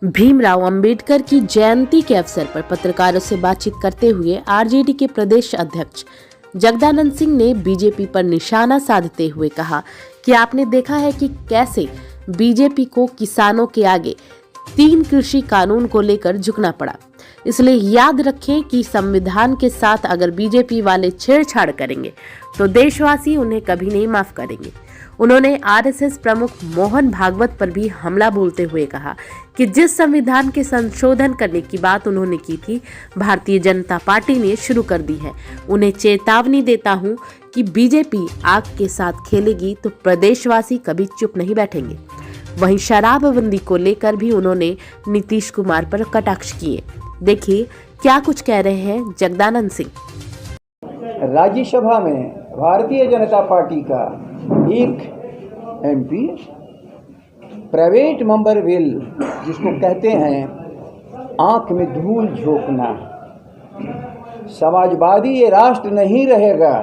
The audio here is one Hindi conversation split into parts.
भीमराव अंबेडकर की जयंती के अवसर पर पत्रकारों से बातचीत करते हुए आरजेडी के प्रदेश अध्यक्ष जगदानंद सिंह ने बीजेपी पर निशाना साधते हुए कहा कि आपने देखा है कि कैसे बीजेपी को किसानों के आगे 3 कृषि कानून को लेकर झुकना पड़ा। इसलिए याद रखें कि संविधान के साथ अगर बीजेपी वाले छेड़छाड़ करेंगे तो देशवासी उन्हें कभी नहीं माफ करेंगे। उन्होंने आरएसएस प्रमुख मोहन भागवत पर भी हमला बोलते हुए कहा कि जिस संविधान के संशोधन करने की बात उन्होंने की थी, भारतीय जनता पार्टी ने शुरू कर दी है। उन्हें चेतावनी देता हूं कि बीजेपी आग के साथ खेलेगी तो प्रदेशवासी कभी चुप नहीं बैठेंगे। वहीं शराबबंदी को लेकर भी उन्होंने नीतीश कुमार पर कटाक्ष किए। देखिए क्या कुछ कह रहे हैं जगदानंद सिंह। राज्यसभा में भारतीय जनता पार्टी का एक एमपी प्राइवेट मेंबर बिल, जिसको कहते हैं आंख में धूल झोंकना, समाजवादी ये राष्ट्र नहीं रहेगा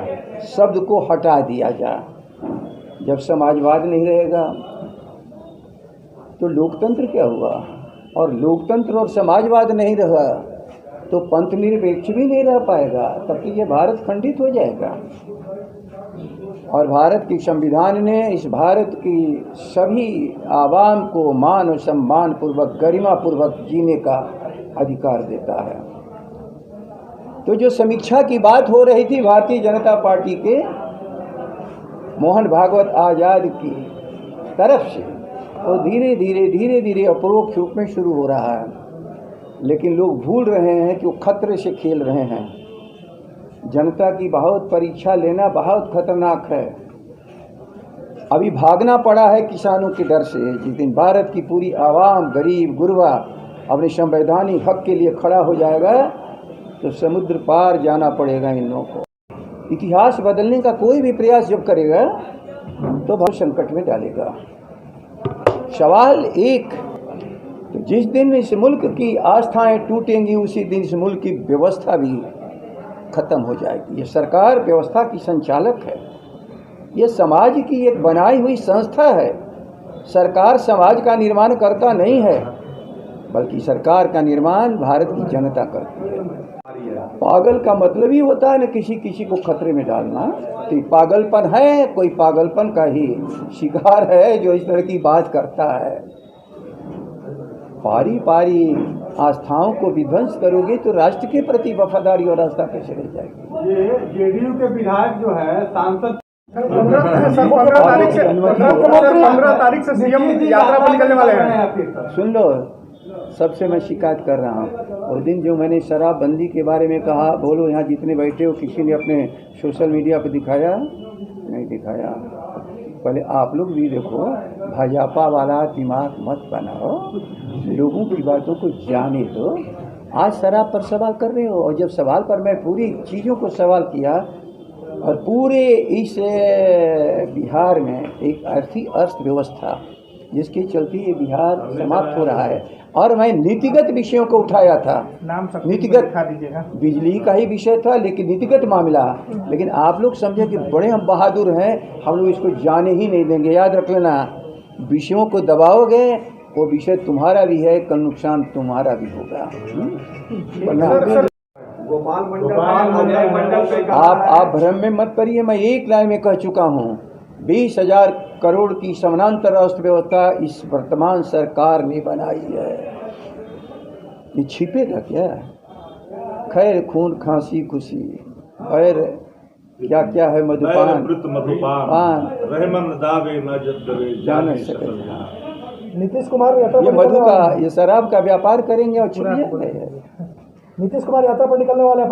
शब्द को हटा दिया जाए। जब समाजवाद नहीं रहेगा तो लोकतंत्र क्या हुआ, और लोकतंत्र और समाजवाद नहीं रहा तो पंथ निरपेक्ष भी नहीं रह पाएगा। तब तो ये भारत खंडित हो जाएगा। और भारत की संविधान ने इस भारत की सभी आवाम को मान और सम्मान पूर्वक गरिमा पूर्वक जीने का अधिकार देता है। तो जो समीक्षा की बात हो रही थी भारतीय जनता पार्टी के मोहन भागवत आज़ाद की तरफ से, तो धीरे धीरे अपरोक्ष रूप में शुरू हो रहा है। लेकिन लोग भूल रहे हैं कि वो खतरे से खेल रहे हैं। जनता की बहुत परीक्षा लेना बहुत खतरनाक है। अभी भागना पड़ा है किसानों के डर से। जिस दिन भारत की पूरी आवाम गरीब गुरबा अपने संवैधानिक हक के लिए खड़ा हो जाएगा तो समुद्र पार जाना पड़ेगा इन लोगों को। इतिहास बदलने का कोई भी प्रयास जब करेगा तो बहुत संकट में डालेगा। सवाल एक, तो जिस दिन इस मुल्क की आस्थाएं टूटेंगी उसी दिन इस मुल्क की व्यवस्था भी खत्म हो जाएगी। ये सरकार व्यवस्था की संचालक है, ये समाज की एक बनाई हुई संस्था है। सरकार समाज का निर्माण करता नहीं है, बल्कि सरकार का निर्माण भारत की जनता करती है। पागल का मतलब ही होता है ना किसी को खतरे में डालना। तो पागलपन है, कोई पागलपन का ही शिकार है जो इस तरह की बात करता है। पारी पारी आस्थाओं को विध्वंस करोगे तो राष्ट्र के प्रति वफादारी और आस्था कैसे रह जाएगी। ये जेडीयू के विधायक जो है सांसद 15 तारीख से सीएम यात्रा पर निकलने वाले हैं। सुन लो, सबसे मैं शिकायत कर रहा हूँ। और दिन जो मैंने शराबबंदी के बारे में कहा, बोलो यहाँ जितने बैठे हो किसी ने अपने सोशल मीडिया पर दिखाया? नहीं दिखाया। पहले आप लोग भी देखो, भाजपा वाला दिमाग मत बनाओ, लोगों की बातों को जाने दो। आज शराब पर सवाल कर रहे हो, और जब सवाल पर मैं पूरी चीज़ों को सवाल किया, और पूरे इस बिहार में एक ऐसी अर्थव्यवस्था जिसके चलते ये बिहार समाप्त हो रहा है, और मैं नीतिगत विषयों को उठाया था। नीतिगत बिजली का ही विषय था, लेकिन नीतिगत मामला। लेकिन आप लोग समझे कि बड़े हम बहादुर हैं, हम लोग इसको जाने ही नहीं देंगे। याद रख लेना, विषयों को दबाओगे वो विषय तुम्हारा भी है, कल नुकसान तुम्हारा भी होगा। आप भ्रम में मत पड़िए। मैं एक लाइन में कह चुका हूँ, 20,000 करोड़ की समानांतर अर्थव्यवस्था इस वर्तमान सरकार ने बनाई है। ये छिपेगा क्या? खैर खून खांसी खुशी और क्या क्या है, मधुपान जान सके। नीतीश कुमार ये मधु का, ये शराब का व्यापार करेंगे और छुड़िए। नीतीश कुमार यात्रा पर निकलने वाले हैं।